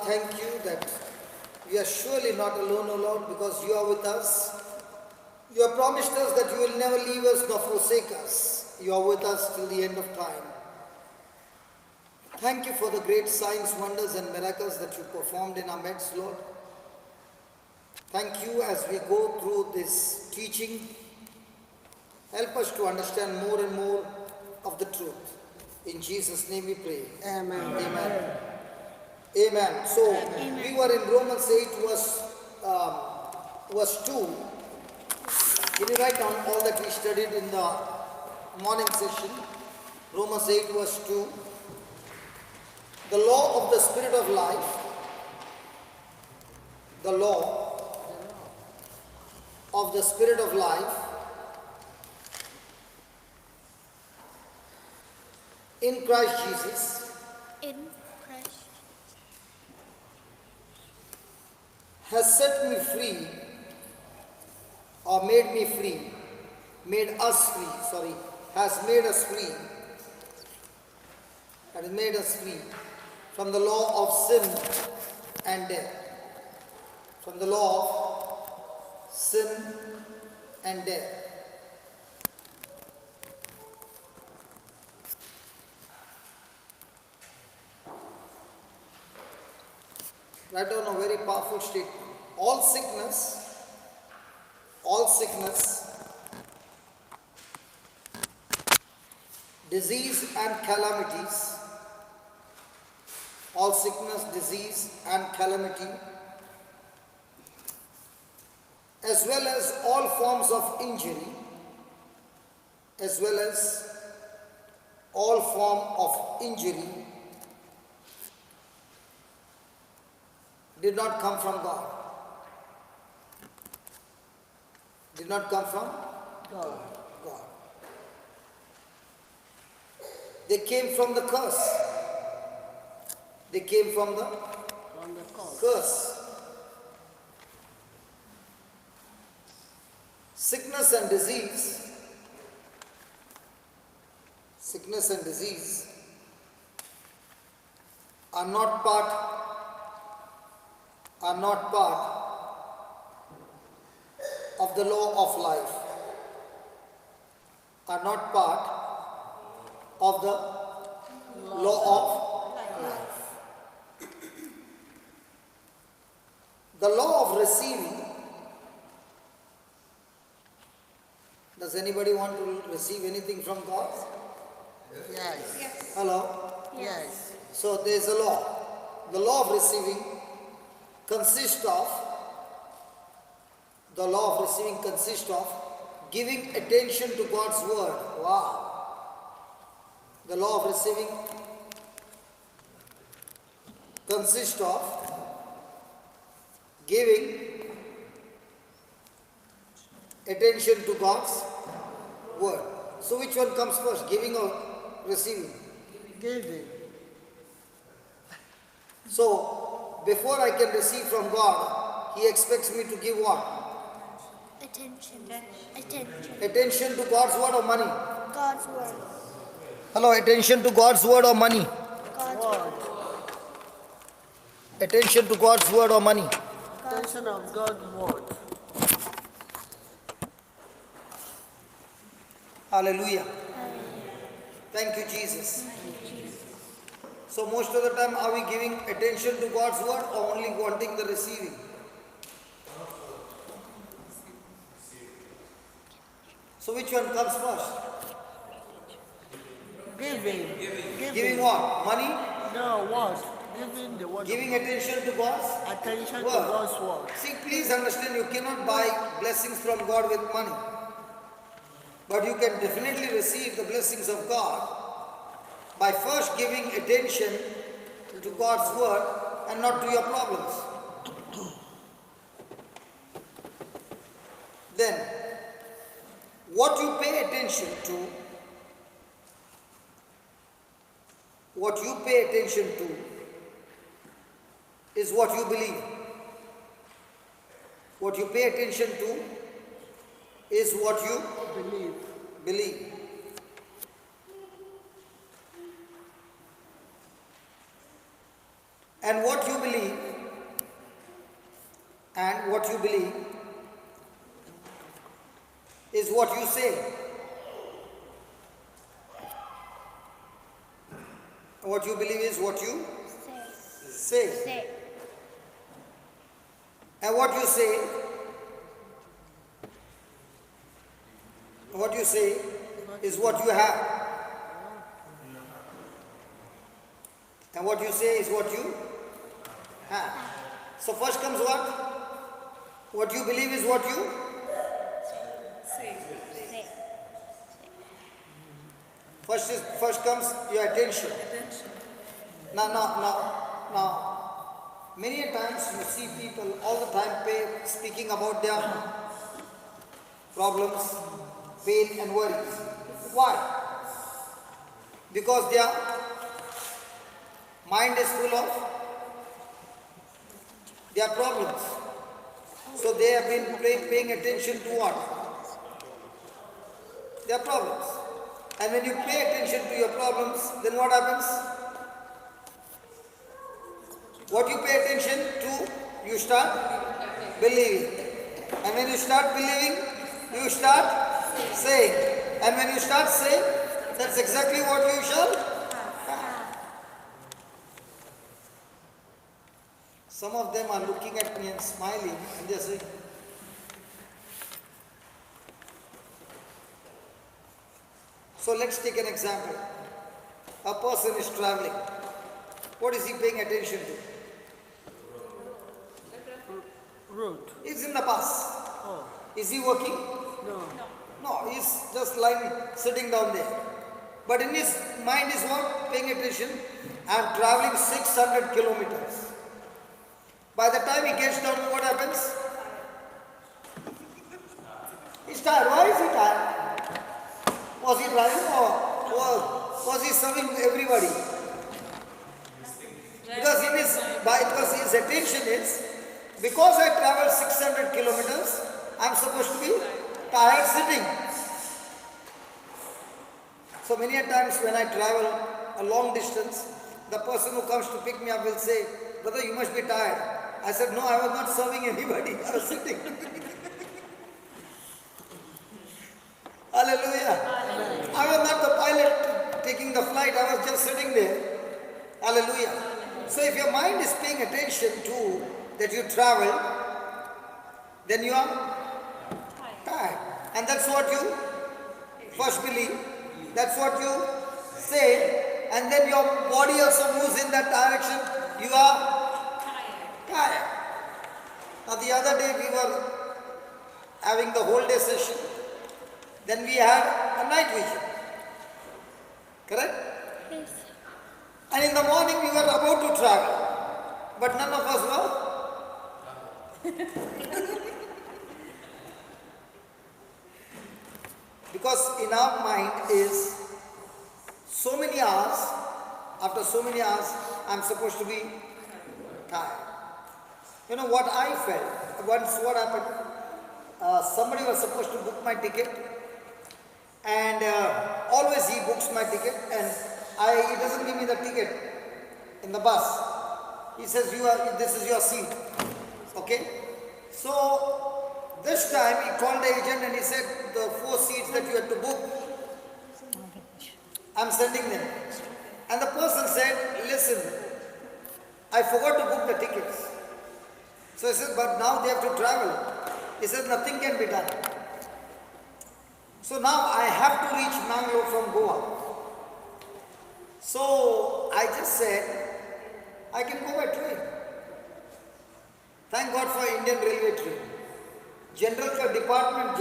thank you that we are surely not alone, O Lord, because you are with us. You have promised us that you will never leave us nor forsake us. You are with us till the end of time. Thank you for the great signs, wonders and miracles that you performed in our midst, Lord. Thank you as we go through this teaching. Help us to understand more and more of the truth. In Jesus' name we pray. Amen. Amen. Amen. So, we were in Romans 8 verse 2. Can you write down all that we studied in the morning session? Romans 8 verse 2. The law of the Spirit of life. The law of the Spirit of life in Christ Jesus In Christ has set me free, or made me free, made us free, has made us free, has made us free from the law of sin and death. From the law of sin and death. Write down a very powerful statement. All sickness, disease and calamities, all sickness, disease and calamity, as well as all forms of injury, did not come from God. Did not come from God. God. They came from the curse. They came from the curse. Sickness and disease are not part of the law of life, are not part of the law of life. The law of receiving. Does anybody want to receive anything from God? Yes. Hello? Yes. So there is a law. The law of receiving consists of giving attention to God's word. Wow. The law of receiving consists of giving attention to God's word. So which one comes first, giving or receiving? Giving. So before I can receive from God, He expects me to give what? attention. Attention to God's word or money? God's word. Hello, attention to God's word or money? God's Word. Attention to God's word or money? Attention of God's word. Hallelujah. Thank you, Jesus. So most of the time, are we giving attention to God's word or only wanting the receiving? So which one comes first? Giving. Giving what? Money? No, what? Giving the word. Giving attention to God's Attention to word. God's word. See, please understand, you cannot buy blessings from God with money. But you can definitely receive the blessings of God by first giving attention to God's word and not to your problems. Then, what you pay attention to is what you believe. What you pay attention to is what you believe. and what you believe, is what you say. What you believe is what you Say. say. Say. And what you say is what you have. And what you say is what you have. So first comes what? What you believe is what you. Say. First comes your attention. Now, many a times you see people all the time speaking about their problems, pain and worries. Why? Because their mind is full of their problems. So they have been paying attention to what? Their problems. And when you pay attention to your problems, then what happens? What you pay attention to, you start believing. And when you start believing, you start saying. And when you start saying, that's exactly what you shall have. Some of them are looking at me and smiling and they're saying, so let's take an example. A person is traveling. What is he paying attention to? Road. He's in the bus. Oh, Is he working? no. No, he's just lying, sitting down there. But in his mind is what? Paying attention. I'm traveling 600 kilometers. By the time he gets down, what happens? He's tired. Why is he tired? Was he driving or was he serving everybody? Because his attention is, because I travel 600 kilometers, I'm supposed to be tired sitting. So many a times when I travel a long distance, the person who comes to pick me up will say, brother, you must be tired. I said, no, I was not serving anybody. I was sitting. Hallelujah. I was not the pilot taking the flight. I was just sitting there. Hallelujah. So if your mind is paying attention to that you travel, then you are tired. And that's what you first believe. That's what you say. And then your body also moves in that direction. You are tired. Now the other day we were having the whole day session. Then we had a night vision. Correct? Yes. And in the morning we were about to travel. But none of us were. Because in our mind is so many hours, after so many hours, I'm supposed to be tired. You know what I felt? Once what happened? Somebody was supposed to book my ticket. And always he books my ticket and he doesn't give me the ticket in the bus. He says, this is your seat. Okay? So this time he called the agent and he said, the 4 seats that you had to book, I'm sending them. And the person said, listen, I forgot to book the tickets. So he said, but now they have to travel. He said, nothing can be done. So now I have to reach Mangalore from Goa. So I just said, I can go by train. Thank God for Indian Railway train. General compartment,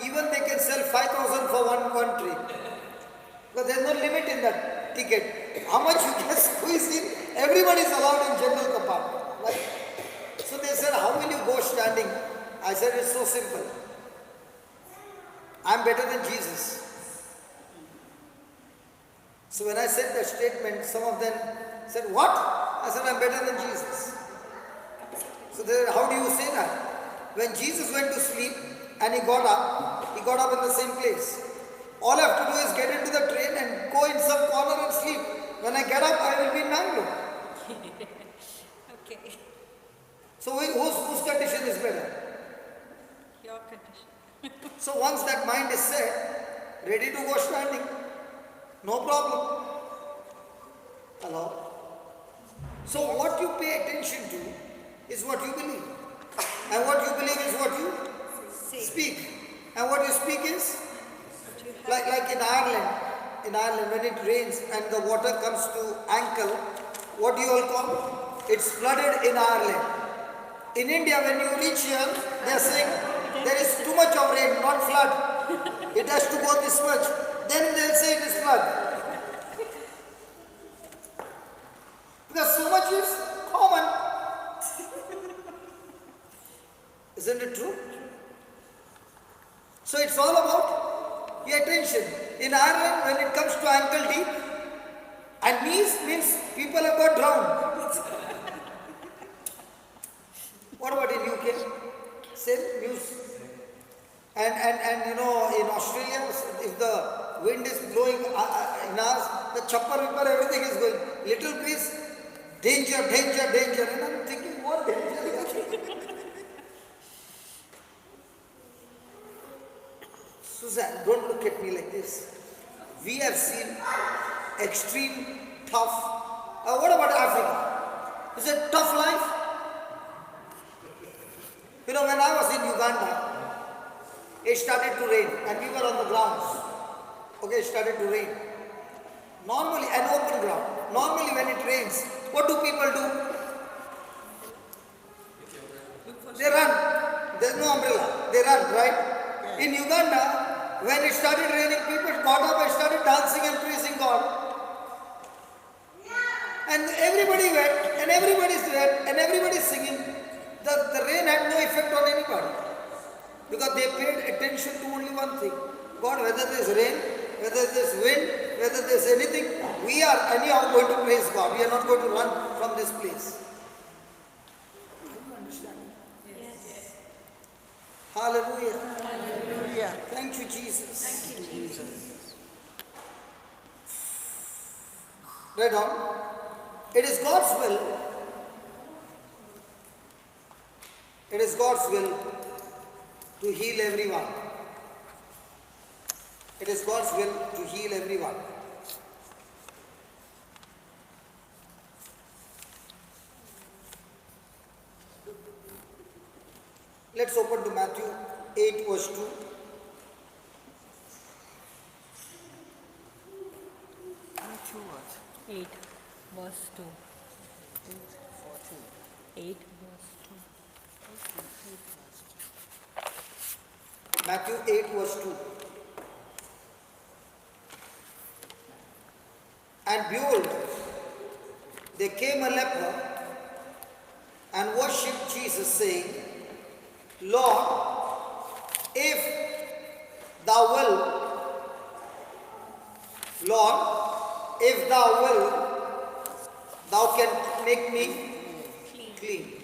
even they can sell 5,000 for one train. But there's no limit in that ticket. How much you can squeeze in, everybody is allowed in general compartment. Right? So they said, how will you go standing? I said, it's so simple. I'm better than Jesus. So when I said that statement, some of them said, what? I said, I'm better than Jesus. So they said, how do you say that? When Jesus went to sleep and he got up in the same place. All I have to do is get into the train and go in some corner and sleep. When I get up, I will be in Mangalore. Okay. So whose condition is better? Your condition. So once that mind is set, ready to go standing, no problem. Hello? So what you pay attention to is what you believe. And what you believe is what you Say. speak. And what you speak is, What you have. like in Ireland when it rains and the water comes to ankle, what do you all call? It's flooded in Ireland. In India, when you reach here, they are saying there is too much of rain, not flood. It has to go this much. Then they'll say it is flood. Because so much is common. Isn't it true? So it's all about your attention. In Ireland, when it comes to ankle deep, and knees means people have got drowned. What about in UK? Same news. And you know, in Australia, if the wind is blowing in us, the chopper, ripper, everything is going. Little breeze, danger, danger, danger. And I'm thinking, what danger? Suzanne, don't look at me like this. We have seen extreme, tough. What about Africa? Is it tough life? You know, when I was in Uganda, it started to rain and we were on the grounds. Okay, it started to rain. Normally, an open ground. Normally when it rains, what do people do? They run. There's no umbrella. They run, right? In Uganda, when it started raining, people got up and started dancing and praising God. And everybody went, and everybody's wet, and everybody's singing. The rain had no effect on anybody. Because they paid attention to only one thing. God, whether there's rain, whether there's wind, whether there's anything, we are anyhow going to praise God. We are not going to run from this place. Are you understanding? Yes. Hallelujah. Hallelujah. Thank you, Jesus. Thank you, Jesus. Right on. It is God's will. It is God's will to heal everyone. It is God's will to heal everyone. Let's open to Matthew 8 verse 2. Matthew what? 8 verse 2. 8 verse 2. Matthew 8 verse 2. And behold, there came a leper and worshipped Jesus, saying, Lord, if thou wilt, Lord, if thou wilt, thou can make me clean.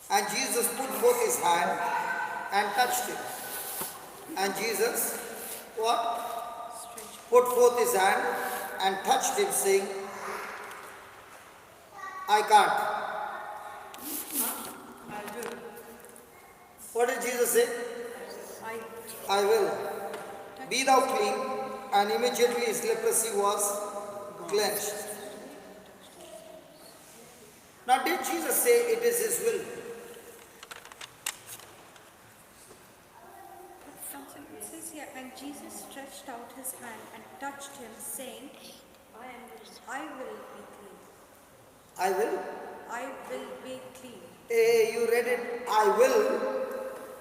And Jesus put forth his hand and touched him. And Jesus, what? Put forth his hand and touched him, saying, I can't. What did Jesus say? I will. Be thou clean. And immediately his leprosy was cleansed. Now, did Jesus say it is his will? It says here, and Jesus stretched out his hand and touched him, saying, I will be clean. I will. I will be clean. You read it, I will,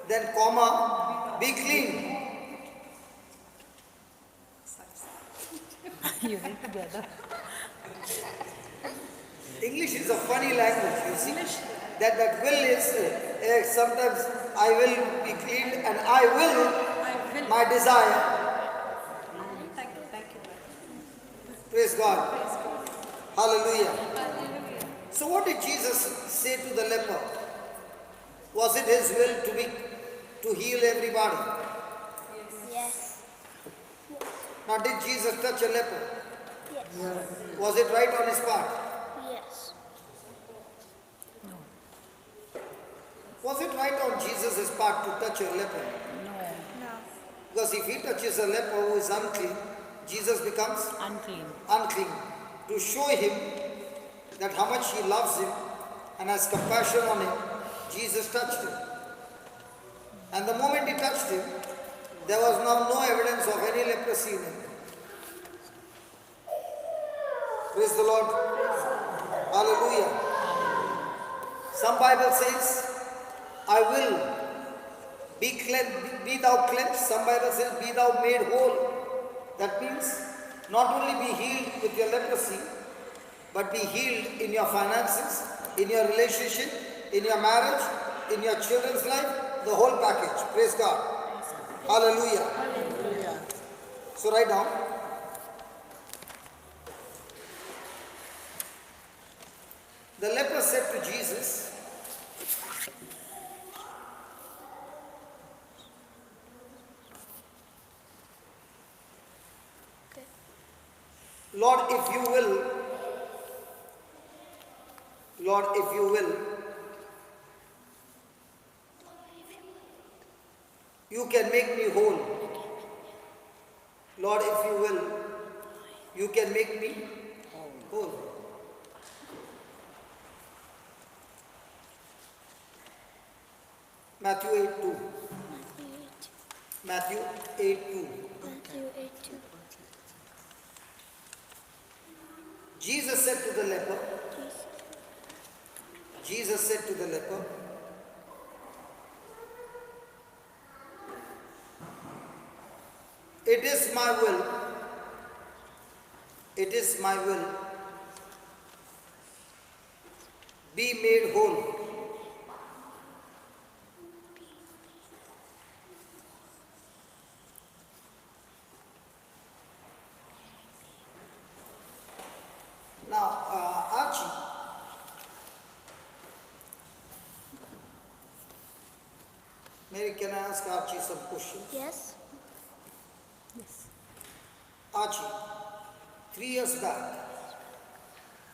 then comma, be clean. You read together. English is a funny language, you see. That will is sometimes I will be cleaned and I will, my desire. Thank you. Praise God. Hallelujah. So what did Jesus say to the leper? Was it his will to heal everybody? Yes. Now did Jesus touch a leper? Yes. Was it right on his part? Yes. Jesus' part to touch a leper. No. No. Because if he touches a leper who is unclean, Jesus becomes Unclean. unclean. To show him that how much he loves him and has compassion on him, Jesus touched him. And the moment he touched him, there was now no evidence of any leprosy in him. Praise the Lord. Hallelujah. Some Bible says, I will be thou cleansed. Some Bible says, be thou made whole. That means not only be healed with your leprosy, but be healed in your finances, in your relationship, in your marriage, in your children's life, the whole package. Praise God. Hallelujah. Hallelujah. So write down. The leper said to Jesus, Lord, if you will, Lord, if you will, you can make me whole. Lord, if you will, you can make me whole. Matthew 8:2. Matthew 8:2. Matthew 8:2. Jesus said to the leper, Jesus said to the leper, it is my will, it is my will, be made whole. Now, Archie, Mary, can I ask Archie some questions? Yes. Yes. Archie, 3 years back,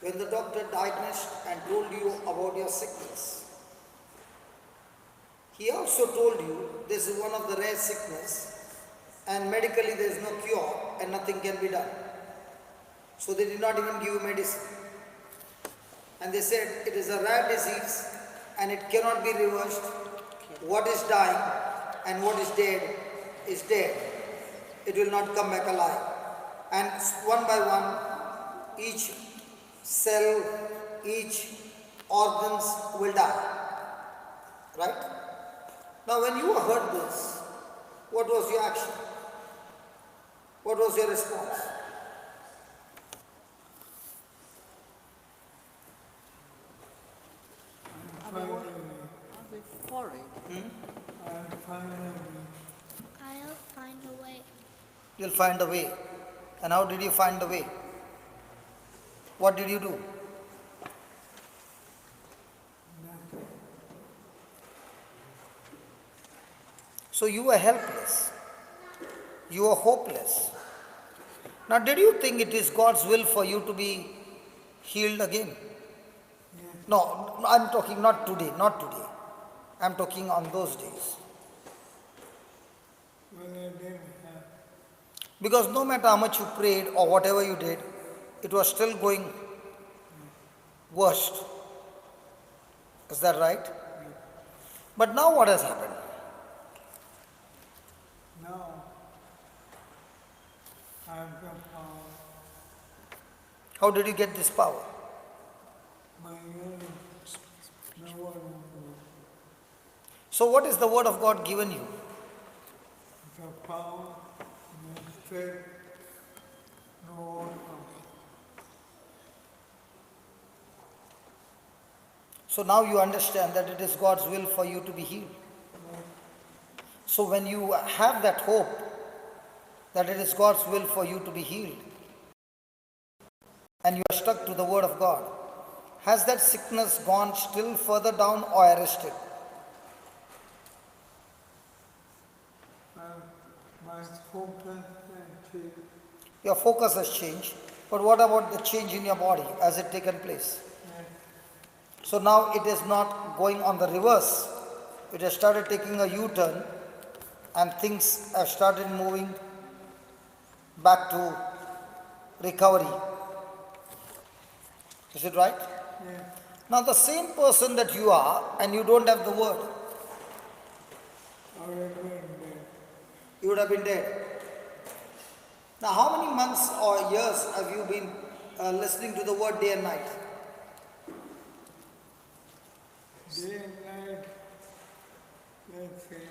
when the doctor diagnosed and told you about your sickness, he also told you this is one of the rare sickness and medically there is no cure and nothing can be done. So they did not even give you medicine. And they said it is a rare disease and it cannot be reversed. What is dying and what is dead is dead. It will not come back alive. And one by one, each cell, each organs will die. Right? Now when you heard this, what was your action? What was your response? I'll find a way. You'll find a way. And how did you find the way? What did you do? So you were helpless. You were hopeless. Now, did you think it is God's will for you to be healed again? No, I'm talking not today, not today. I'm talking on those days. Because no matter how much you prayed or whatever you did, it was still going worst. Is that right? But now what has happened? Now, I have the power. How did you get this power? My name, no one will do. So what is the word of God given you? The power, the strength, no one else. So now you understand that it is God's will for you to be healed. So when you have that hope that it is God's will for you to be healed, and you are stuck to the word of God, has that sickness gone still further down or arrested? My focus and change. Your focus has changed, but what about the change in your body? Has it taken place? So now it is not going on the reverse, it has started taking a U-turn and things have started moving back to recovery. Is it right? Yes. Now the same person that you are and you don't have the word, I have been there. you would have been dead. Now how many months or years have you been listening to the word day and night? Day and night, let's say,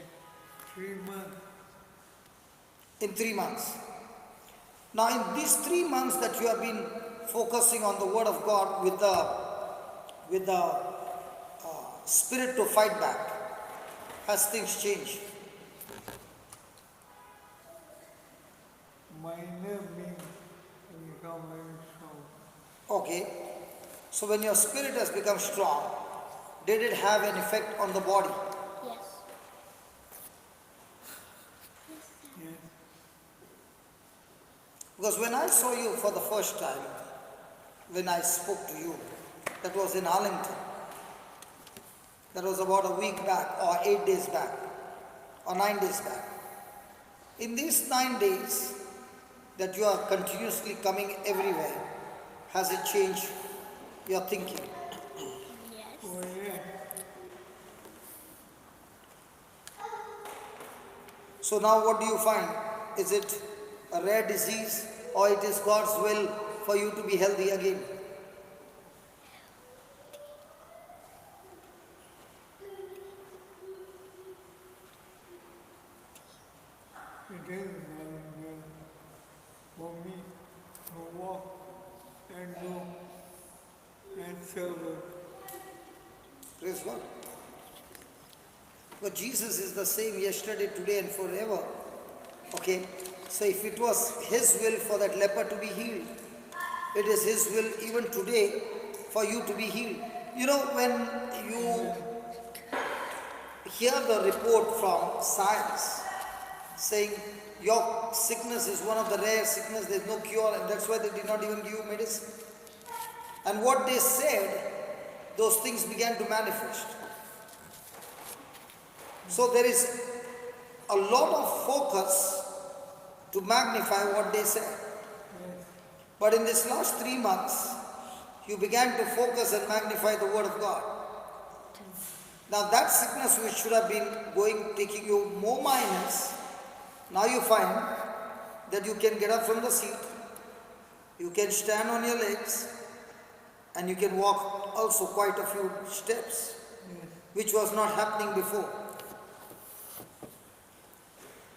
3 months. In 3 months. Now in these 3 months that you have been focusing on the word of God with the spirit to fight back, has things changed? Minor means become very strong. Okay. So when your spirit has become strong, did it have an effect on the body? Yes. Yes. Because when I saw you for the first time, when I spoke to you, that was in Arlington. That was about a week back, or 8 days back, or 9 days back. In these 9 days that you are continuously coming everywhere, has it changed your thinking? Yes. Oh, yeah. So now what do you find? Is it a rare disease, or it is God's will for you to be healthy again? It is very for me to walk and go and serve it. Praise God. But Jesus is the same yesterday, today and forever. Okay? So if it was His will for that leper to be healed, it is His will even today for you to be healed. You know, when you hear the report from science saying your sickness is one of the rare sickness, there is no cure, and that's why they did not even give you medicine. And what they said, those things began to manifest. So there is a lot of focus to magnify what they said. But in this last 3 months, you began to focus and magnify the word of God. Now that sickness which should have been taking you more minus, now you find that you can get up from the seat, you can stand on your legs, and you can walk also quite a few steps, which was not happening before.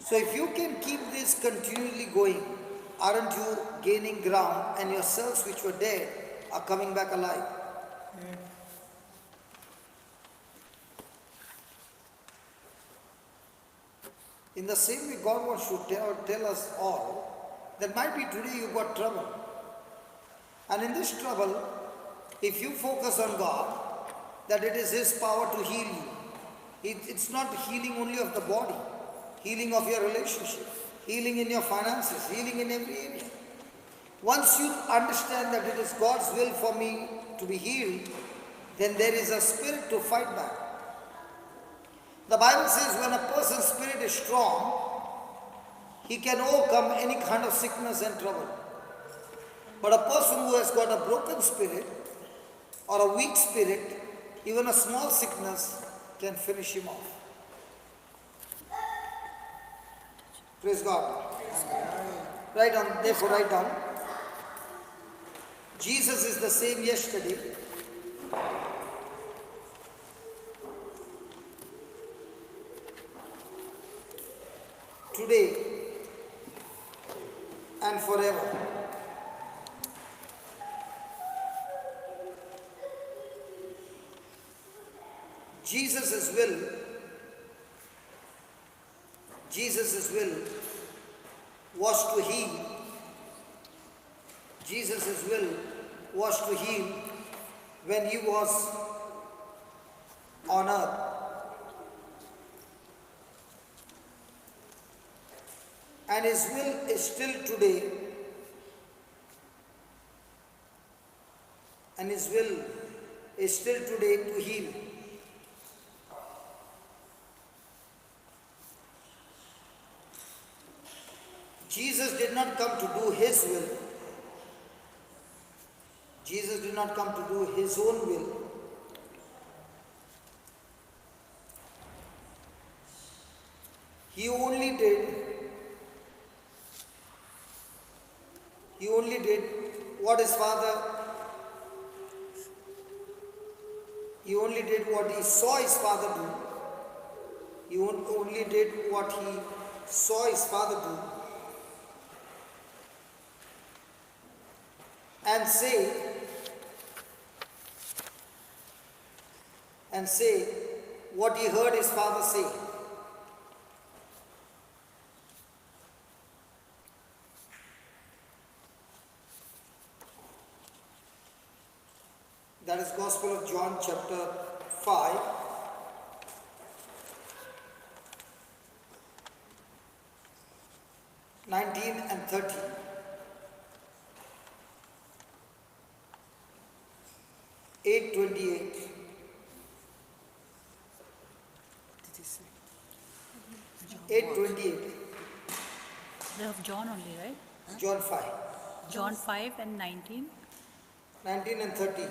So if you can keep this continually going, aren't you gaining ground, and your cells which were dead are coming back alive? Yes. In the same way, God wants to tell us all that might be today you got trouble. And in this trouble, if you focus on God, that it is His power to heal you. It's not healing only of the body, healing of your relationship, healing in your finances, healing in every area. Once you understand that it is God's will for me to be healed, then there is a spirit to fight back. The Bible says when a person's spirit is strong, he can overcome any kind of sickness and trouble. But a person who has got a broken spirit or a weak spirit, even a small sickness can finish him off. Praise God. Write down, therefore write down. Jesus is the same yesterday, today, and forever. Jesus' will was to heal. Jesus' will was to heal when He was on earth. And His will is still today, and His will is still today to heal. not come to do his will. Jesus did not come to do his own will. He only did what his father, he only did what he saw his father do. He only did what he saw his father do. And say what he heard his father say. That is Gospel of John chapter 5. (19 and 30). (8:28). Did you say? 8:28. They have John only, right? John 5. John 5 and 19, 19 and 30.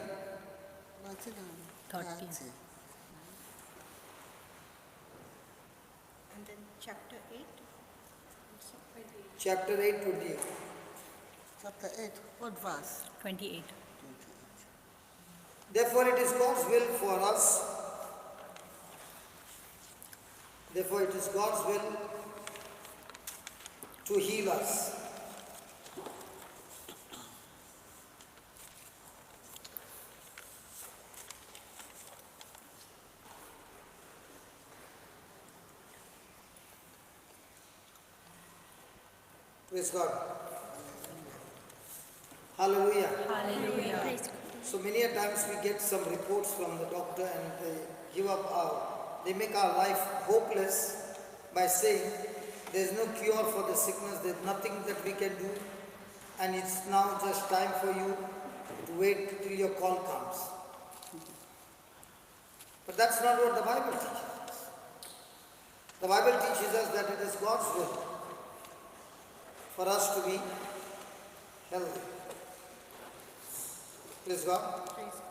30. And then chapter 8. Chapter 8:28. Chapter 8, what verse? 28. Therefore it is God's will for us. Therefore it is God's will to heal us. Praise God. Hallelujah. Hallelujah. Praise God. So many a times we get some reports from the doctor and they give up they make our life hopeless by saying there is no cure for the sickness, there is nothing that we can do, and it's now just time for you to wait till your call comes. But that's not what the Bible teaches us. The Bible teaches us that it is God's will for us to be healthy. Praise God. Praise God.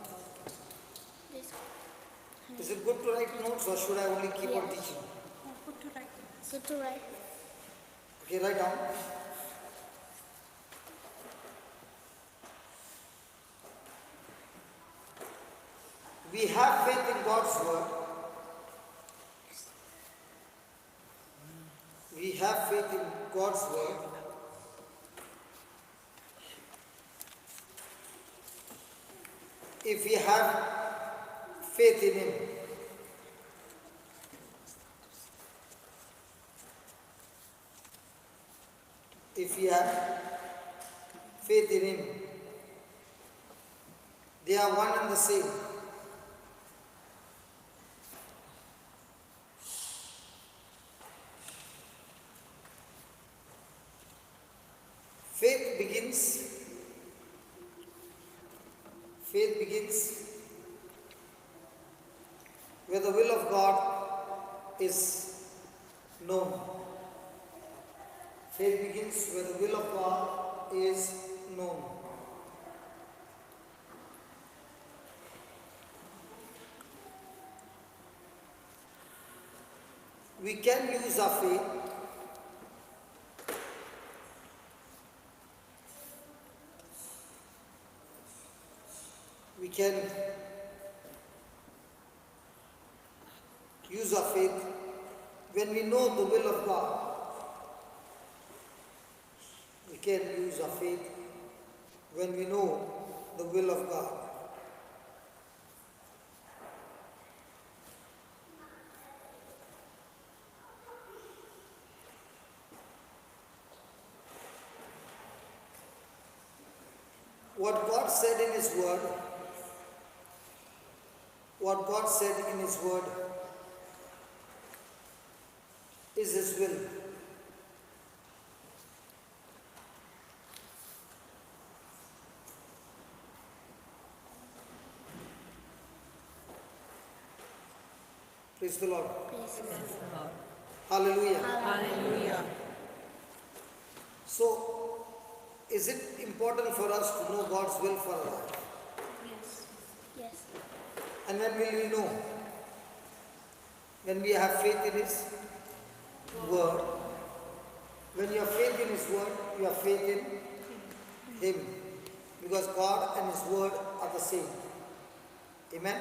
Is it good to write notes or should I only keep on Yes. teaching? Oh, good to write. Good to write. Okay, write down. We have faith in God's word. We have faith in God's word. If we have faith in Him. If we have faith in Him, they are one and the same. Faith begins where the will of God is known. Faith begins where the will of God is known. We can use our faith when we know the will of God. We can use our faith when we know the will of God. What God said in His Word, is His will. Praise the Lord. Praise God. Hallelujah. Hallelujah. So, Is it important for us to know God's will for our life? Yes. Yes. And when will we know? When we have faith in His Word. When you have faith in His Word, you have faith in Him. Because God and His Word are the same. Amen?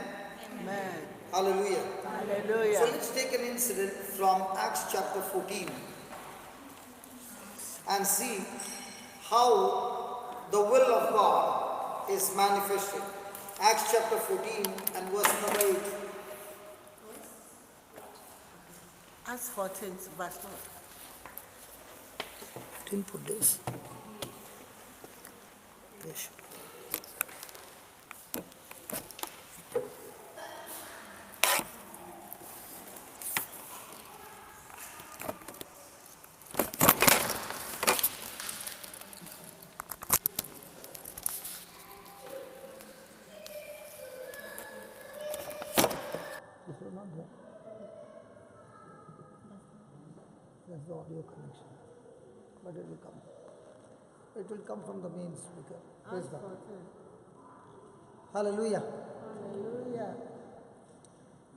Amen. Hallelujah. Hallelujah. So let's take an incident from Acts chapter 14 and see how the will of God is manifested. Acts chapter 14 and verse number 8. Acts 14, verse 1. Didn't put this. Yes. This is not there. That's the audio connection. But it will come. It will come from the main speaker. Praise God. Hallelujah.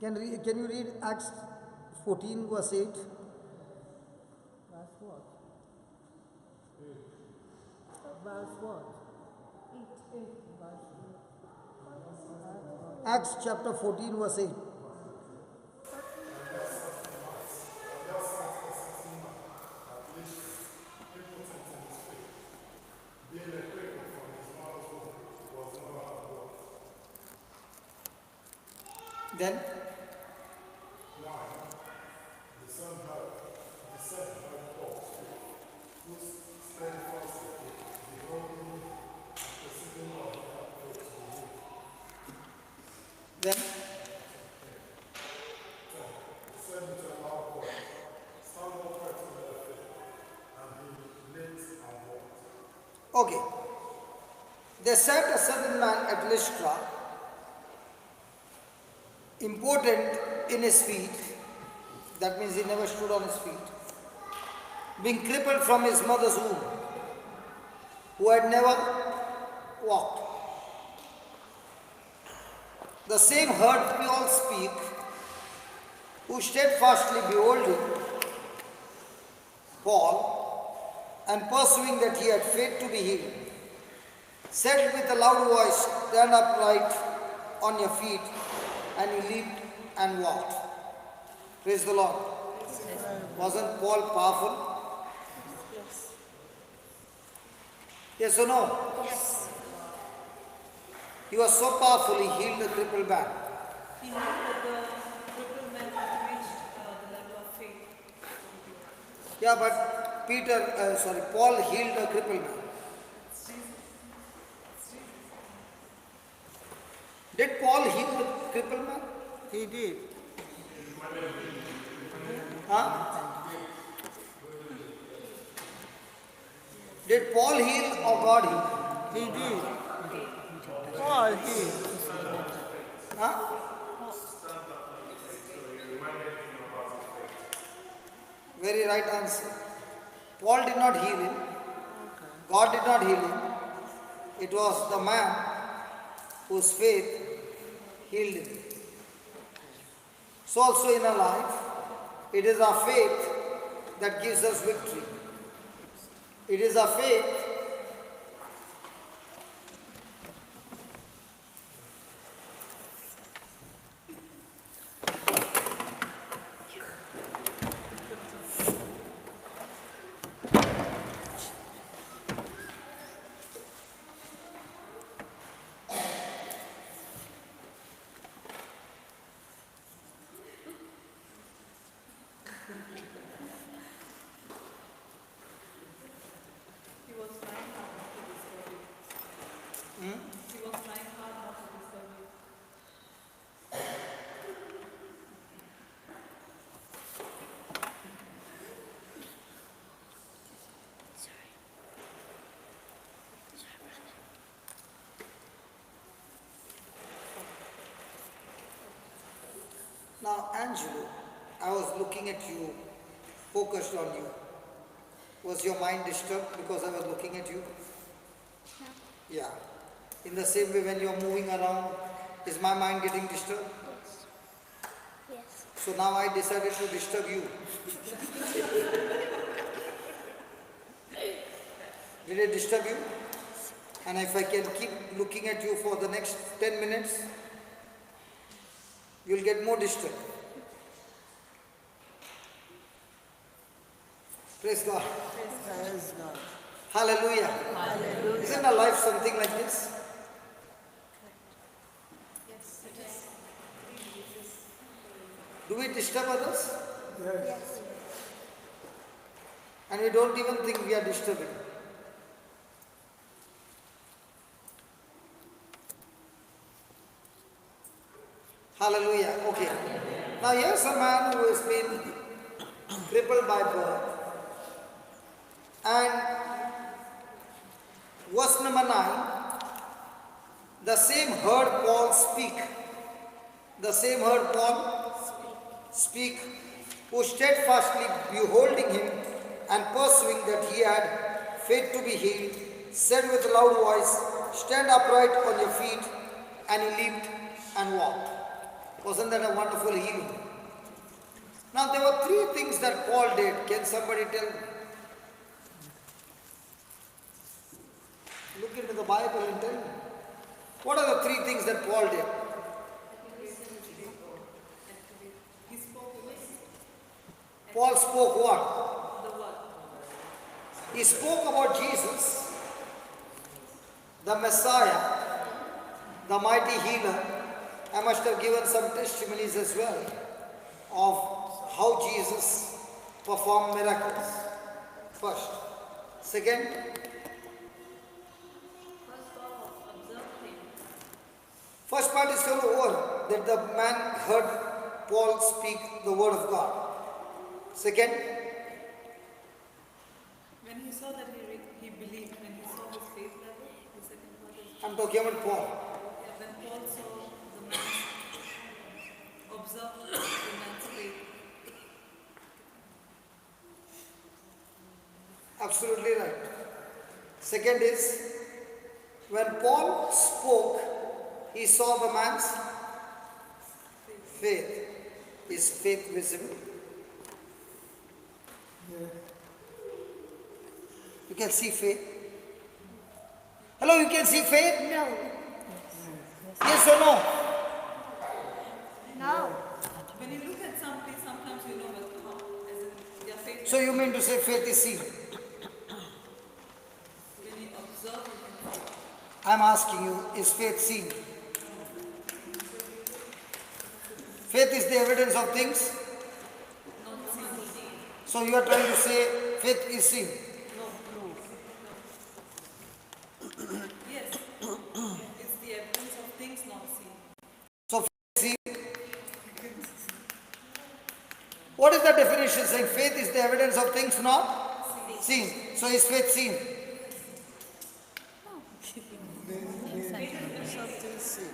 Hallelujah. Can you read Acts 14 verse 8? Verse what? Verse what? Acts chapter 14 verse 8. Then then okay. There sat a certain man at Lystra, impotent in his feet, that means he never stood on his feet, being crippled from his mother's womb, who had never walked. The same heard Paul speak, who steadfastly beholding Paul, and pursuing that he had faith to be healed, said with a loud voice, "Stand upright on your feet," and he leaped and walked. Praise the Lord. Wasn't Paul powerful? Yes. Yes or no? Yes. He was so powerful, he healed the crippled man. He knew that the crippled man had reached the level of faith. Yeah, but Paul healed the crippled man. Did Paul heal the crippled man? He did. Huh? Did Paul heal or God heal? He did. Paul did. Huh? Very right answer. Paul did not heal him. God did not heal him. It was the man whose faith healed him. So also in our life, it is our faith that gives us victory. It is our faith He was trying hard not to disturb you. He was trying hard not to disturb you. Sorry. Sorry, brother. Now, Angelo, I was looking at you, focused on you. Was your mind disturbed because I was looking at you? Yeah. In the same way, when you are moving around, is my mind getting disturbed? Yes. So now I decided to disturb you. Did I disturb you? And if I can keep looking at you for the next 10 minutes, you'll get more disturbed. Praise God. Praise God. Hallelujah. Hallelujah. Isn't our life something like this? Yes, it is. Do we disturb others? Yes. And we don't even think we are disturbing. Hallelujah. Okay. Now here's a man who has been crippled by birth. And verse number 9, the same heard Paul speak. The same heard Paul speak, who steadfastly beholding him and pursuing that he had faith to be healed, said with a loud voice, stand upright on your feet, and he leaped and walked. Wasn't that a wonderful healing? Now there were three things that Paul did. Can somebody tell me? Look into the Bible and tell me. What are the three things that Paul did? He spoke Paul spoke what? the word. He spoke about Jesus, the Messiah, the mighty healer. I must have given some testimonies as well of how Jesus performed miracles. First. Second, first part is all over, that the man heard Paul speak the word of God. Second, When he saw that he believed, when he saw his faith level, the second part is I'm talking about Paul. when Paul saw the man's, observed the man's faith. Absolutely right. Second is, when Paul spoke, he saw the man's faith. Is faith visible? You can see faith? Hello, you can see faith? No. Yes or no? No. When you look at somebody, sometimes you know how, as in their faith. So you mean to say faith is seen? When you observe, you can see. I'm asking you, is faith seen? Faith is the evidence of things. So you are trying to say faith is seen. Yes, it's the evidence of things not seen. So faith is seen. What is the definition saying? Faith is the evidence of things not seen. So is faith seen? Something seen.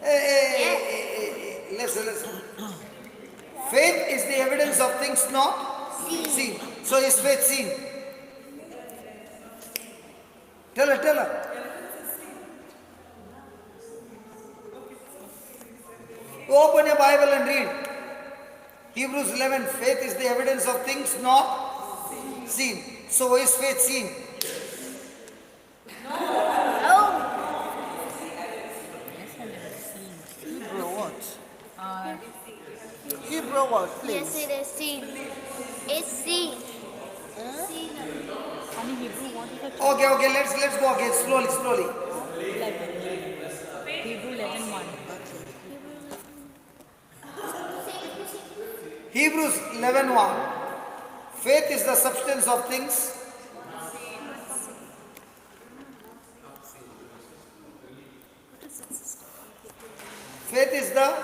Hey, listen. Faith is the evidence of things not seen. So is faith seen? Tell her. Open your Bible and read. Hebrews 11, faith is the evidence of things not seen. So is faith seen? Hebrew what? Hebrew what, please? Yes, it is seen. It's seen. Seen. Okay, let's go again, slowly. Hebrew 11:1. Hebrews 11:1. Faith is the substance of things. Faith is the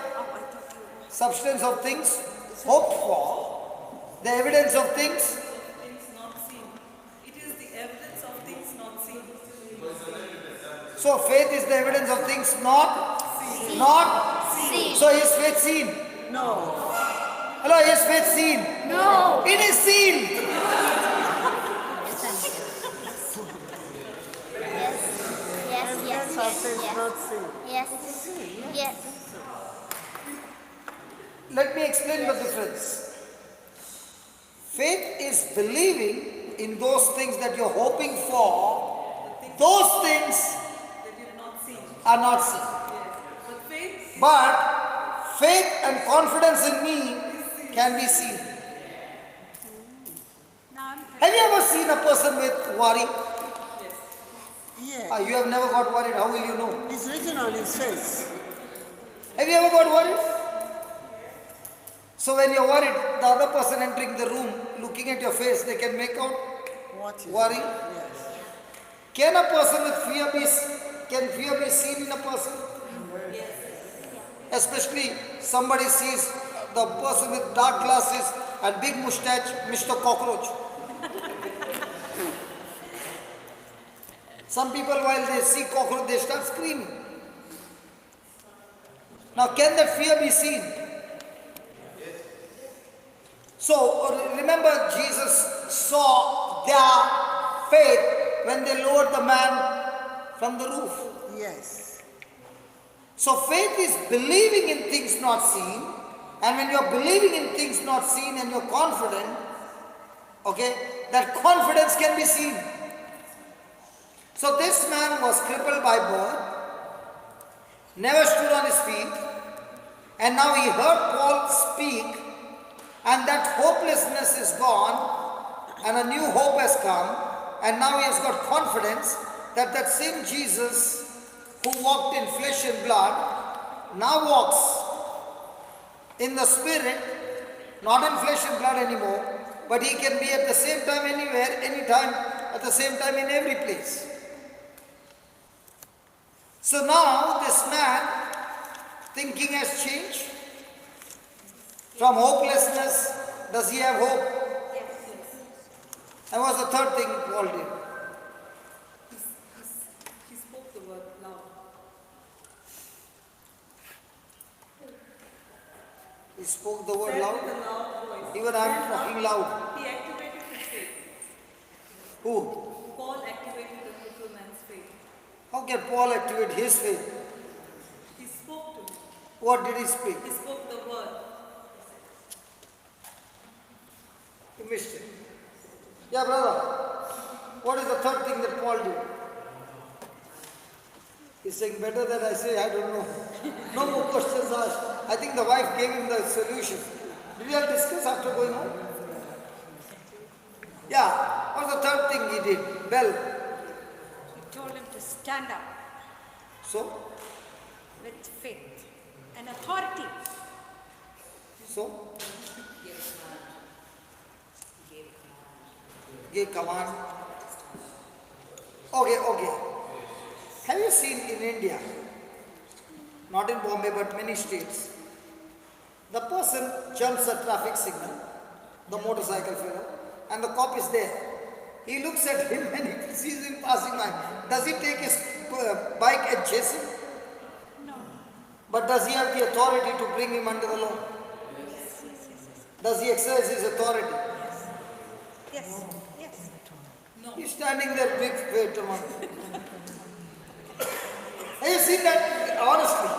substance of things hoped for, the evidence of things. Things not seen. It is the evidence of things not seen. So faith is the evidence of things not Seen. So is faith seen? No. Hello, is faith seen? No. It is seen. surface not seen. Yes. Yes. Let me explain the difference. Faith is believing in those things that you're hoping for. Those things That you do not see. are not seen. Yes. But faith But faith and confidence in me can be seen. Now I'm Have you ever seen a person with worry? Yeah. You have never got worried. How will you know? It's written on his face. Have you ever got worried? So when you're worried, the other person entering the room, looking at your face, they can make out What is worry. Yes. Can a person with fear can fear be seen in a person? Especially somebody sees the person with dark glasses and big mustache, Mr. Cockroach. Some people, while they see cockroach, they start screaming. Now, can that fear be seen? So, remember, Jesus saw their faith when they lowered the man from the roof. Yes. So, faith is believing in things not seen, and when you are believing in things not seen and you're confident, okay, that confidence can be seen. So, this man was crippled by birth, never stood on his feet, and now he heard Paul speak, and that hopelessness is gone, and a new hope has come, and now he has got confidence that that same Jesus who walked in flesh and blood now walks in the spirit, not in flesh and blood anymore, but he can be at the same time anywhere, anytime, at the same time in every place. So now this man thinking has changed. From hopelessness, does he have hope? Yes. And what's the third thing Paul did? He spoke the word loud. He spoke the word Said loud. with a loud voice. Even I'm talking loud. He activated his faith. Who? Paul activated the crippled man's faith. How can Paul activate his faith? He spoke to him. What did he speak? He spoke the word. You missed it. Yeah, brother. What is the third thing that Paul did? He's saying better than I say, I don't know. No more questions asked. I think the wife gave him the solution. Did you all discuss after going home? Yeah. What's the third thing he did? Bell. He told him to stand up So? with faith and authority. So? Gave command. Okay. Have you seen in India, not in Bombay but many states, the person jumps a traffic signal, the motorcycle fellow, and the cop is there. He looks at him and he sees him passing by. Does he take his bike and chase him? No. But does he have the authority to bring him under the law? Does he exercise his authority? Yes. He's standing there, big weight among. Have you seen that? Honestly,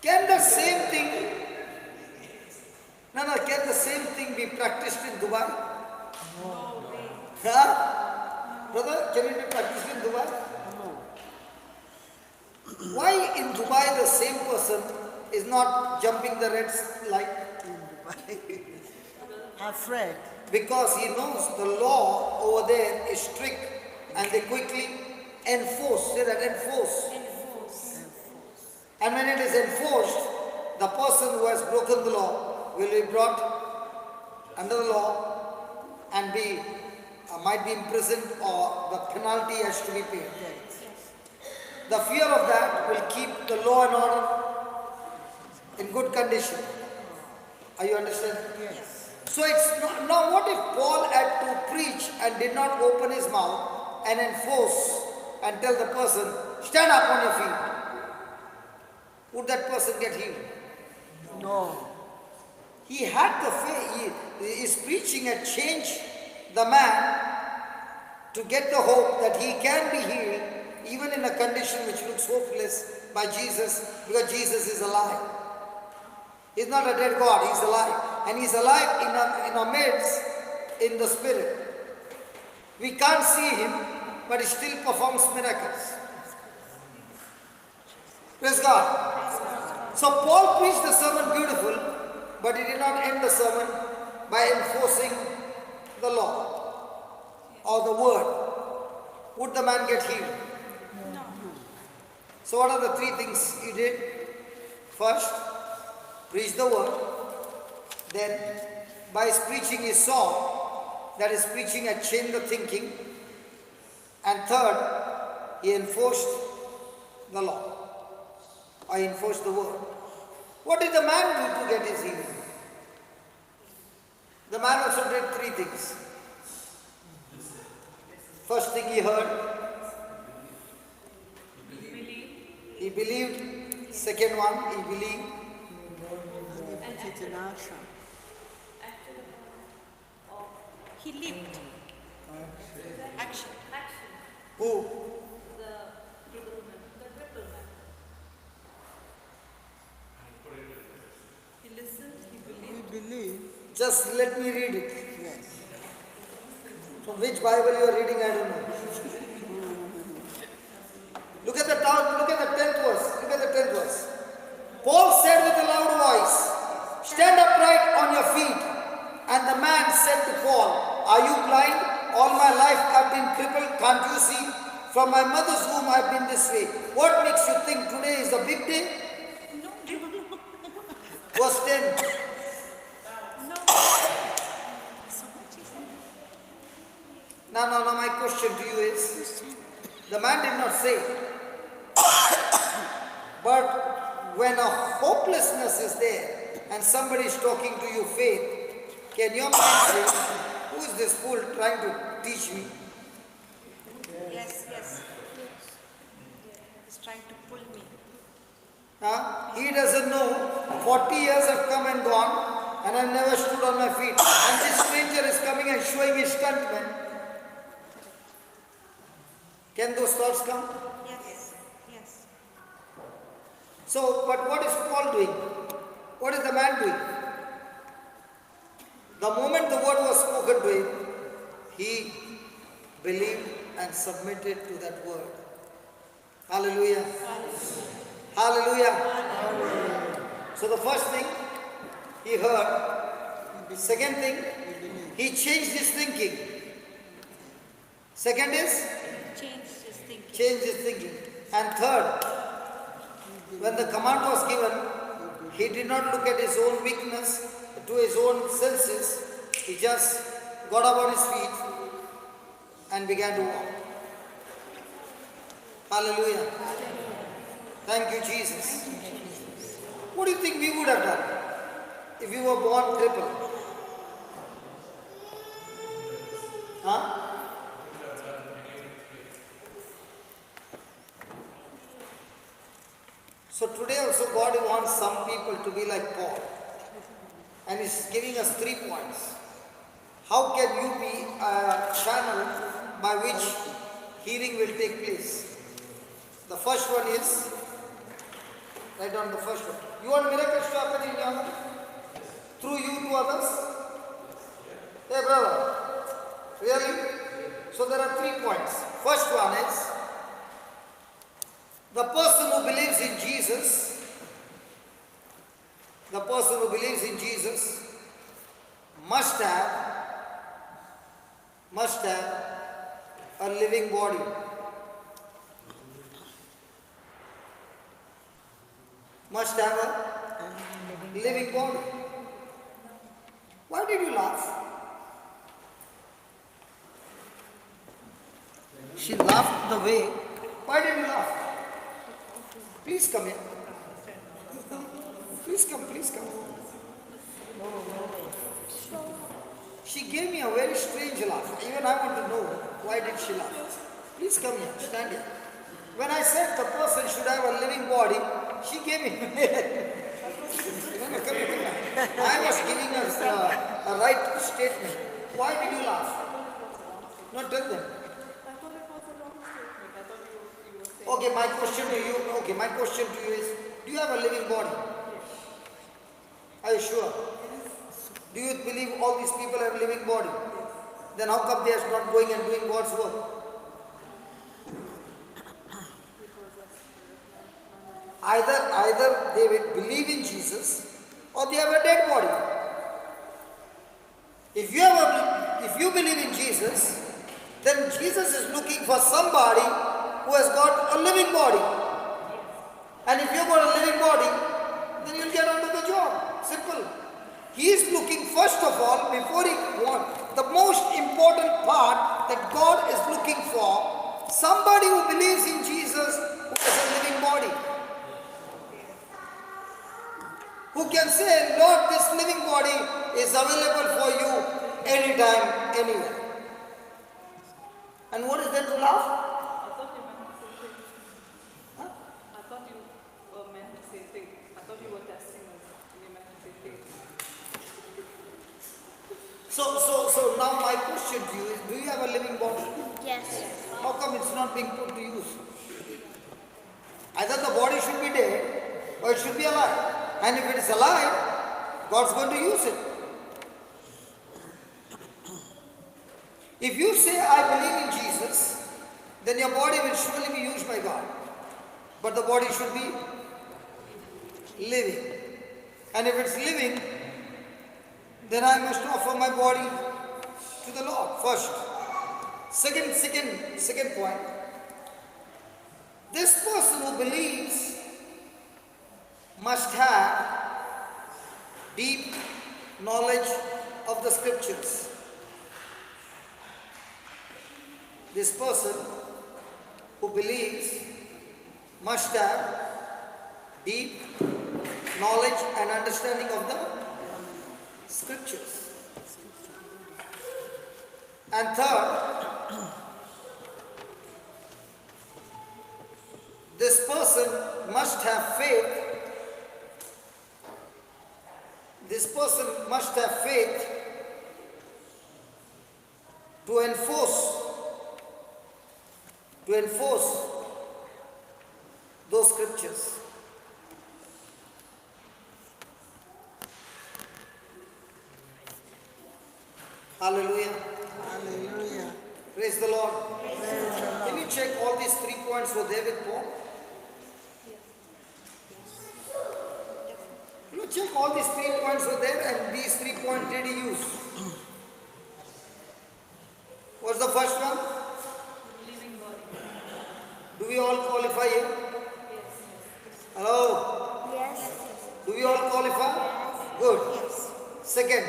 can the same thing? Can the same thing be practiced in Dubai? No way. Huh? Brother, can it be practiced in Dubai? Why in Dubai the same person is not jumping the red light? Afraid. Because he knows the law over there is strict and they quickly enforce. Say that, enforce. And when it is enforced, the person who has broken the law will be brought under the law and might be imprisoned or the penalty has to be paid. The fear of that will keep the law and order in good condition. Are you understanding? Yes. So it's not, now what if Paul had to preach and did not open his mouth and enforce and tell the person, stand up on your feet? Would that person get healed? No. He had the faith. His preaching had changed the man to get the hope that he can be healed even in a condition which looks hopeless, by Jesus, because Jesus is alive. He's not a dead God, He's alive. And He's alive in our midst, in the Spirit. We can't see Him, but He still performs miracles. Praise God. So Paul preached the sermon beautiful, but he did not end the sermon by enforcing the law or the word. Would the man get healed? No. So what are the three things he did? First, preach the word. Then, by his preaching he saw that his preaching had changed the thinking. And third, he enforced the law. Or he enforced the word. What did the man do to get his healing? The man also did three things. First thing he heard, he believed. Second one, he believed. And put it in action. He lived. Action. Who? He listened, he We believed. believe. Just let me read it. Yes. From which Bible you are reading, I don't know. Look at the 10th verse. Look at the 10th verse. Paul said with a loud voice, "Stand upright on your feet." And the man said to Paul, "Are you blind? All my life I've been crippled. Can't you see? From my mother's womb I've been this way. What makes you think today is a big day?" No. Verse 10. No. So much is Now my question to you is, the man did not say, but when a hopelessness is there and somebody is talking to you faith, can your mind say, who is this fool trying to teach me? Yes. He's trying to pull me. He doesn't know 40 years have come and gone and I've never stood on my feet. And this stranger is coming and showing his stuntman. Can those thoughts come? Yes. So, but what is Paul doing? What is the man doing? The moment the word was spoken to him, he believed and submitted to that word. Hallelujah. Hallelujah. So the first thing he heard, second thing, he changed his thinking. Second is, Changed his thinking. changed his thinking. And third, when the command was given, he did not look at his own weakness, to his own senses. He just got up on his feet and began to walk. Hallelujah. Thank you, Jesus. What do you think we would have done if we were born crippled? Huh? So today also God wants some people to be like Paul. And He's giving us 3 points. How can you be a channel by which healing will take place? The first one is, write down the first one. You want miracles to happen in your life? Through you to others? Hey brother, really? So there are 3 points. First one is, the person who believes in Jesus, must have a living body. Must have a living body. Why did you laugh? She laughed the way. Why did you laugh? Please come here. Please come. She gave me a very strange laugh. Even I want to know why did she laugh. Please come here, stand here. When I said the person should have a living body, she gave me. No, come here. I was giving us a right statement. Why did you laugh? No, tell them. I thought it was a wrong statement. I thought you Okay, my question to you. Okay, my question to you is: do you have a living body? Are you sure? Do you believe all these people have a living body? Then how come they are not going and doing God's work? Either they will believe in Jesus or they have a dead body. If you believe in Jesus, then Jesus is looking for somebody who has got a living body. And if you've got a living body, then you'll get onto the job. Simple. He is looking first of all, before he wants, the most important part that God is looking for, somebody who believes in Jesus who has a living body. Who can say, Lord, this living body is available for you anytime, anywhere. And what is there to laugh? I thought you meant to say faith. Huh? I thought you were meant to say faith. I thought you were testing us and you meant to say faith. So now my question to you is, do you have a living body? Yes. How come it's not being put to use? Either the body should be dead or it should be alive. And if it is alive, God's going to use it. If you say, I believe in Jesus, then your body will surely be used by God. But the body should be living. And if it's living, then I must offer my body to the Lord first. Second point. This person who believes must have deep knowledge of the scriptures. This person who believes must have deep knowledge and understanding of the scriptures. And third, this person must have faith. This person must have faith to enforce those scriptures. Hallelujah. Hallelujah. Praise the Lord. Can you check all these 3 points were there with Paul? You check all these 3 points were there and these 3 points did he use? What's the first one? Living body. Do we all qualify here? Hello? Yes. Do we all qualify? Good. Second,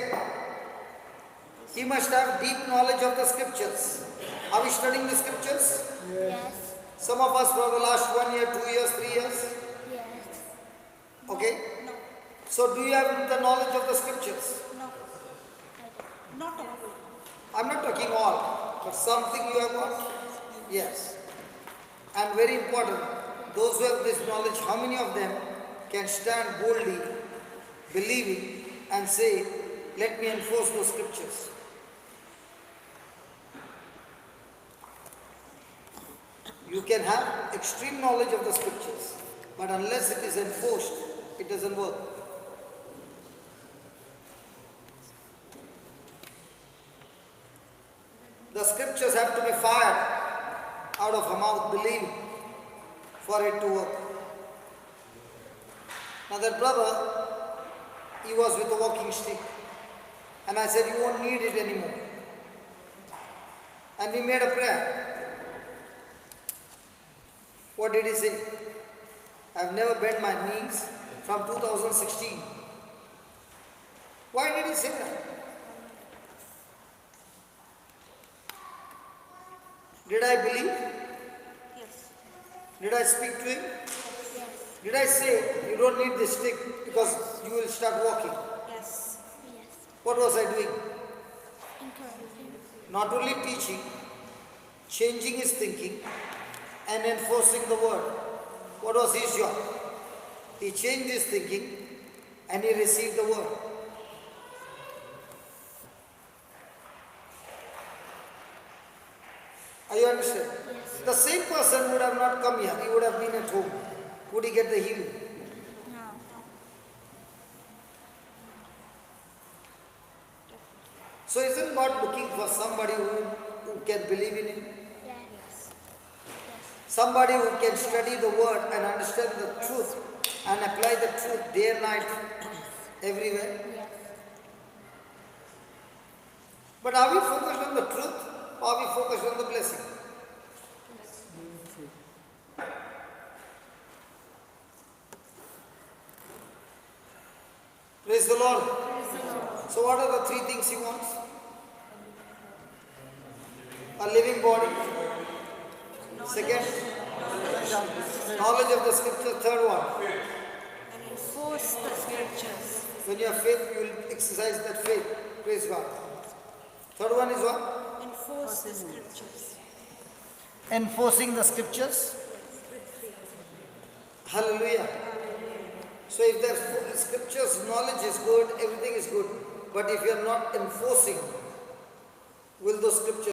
he must have deep knowledge of the scriptures. Are we studying the scriptures? Yes. Some of us for the last 1 year, 2 years, 3 years. Yes. Okay? So do you have the knowledge of the scriptures? No. Not all. I'm not talking all, but something you have got? Yes. And very important, those who have this knowledge, how many of them can stand boldly, believing and say, let me enforce those scriptures? You can have extreme knowledge of the scriptures, but unless it is enforced, it doesn't work. The scriptures have to be fired out of her mouth, believing, for it to work. Now that brother, he was with a walking stick. And I said, you won't need it anymore. And we made a prayer. What did he say? I've never bent my knees from 2016. Why did he say that? Did I believe? Yes. Did I speak to him? Yes. Did I say, you don't need this stick because you will start walking? Yes. Yes. What was I doing? Encouraging. Not only teaching, changing his thinking and enforcing the word. What was his job? He changed his thinking and he received the word. Are you understand? Yes. The same person would have not come here. He would have been at home. Would he get the healing? No. So isn't God looking for somebody who can believe in Him? Yes. Somebody who can study the Word and understand the truth and apply the truth day and night everywhere? Yes. But are we focused on the truth or are we focused on the blessing? Praise the Lord. So what are the three things He wants? A living body. Second, knowledge of the scripture. Third one, And enforce the scriptures. when you have faith, you will exercise that faith. Praise God. Third one is what? Enforce the scriptures. Enforcing the scriptures. Hallelujah. So if the scriptures knowledge is good, everything is good. But if you are not enforcing, will those scriptures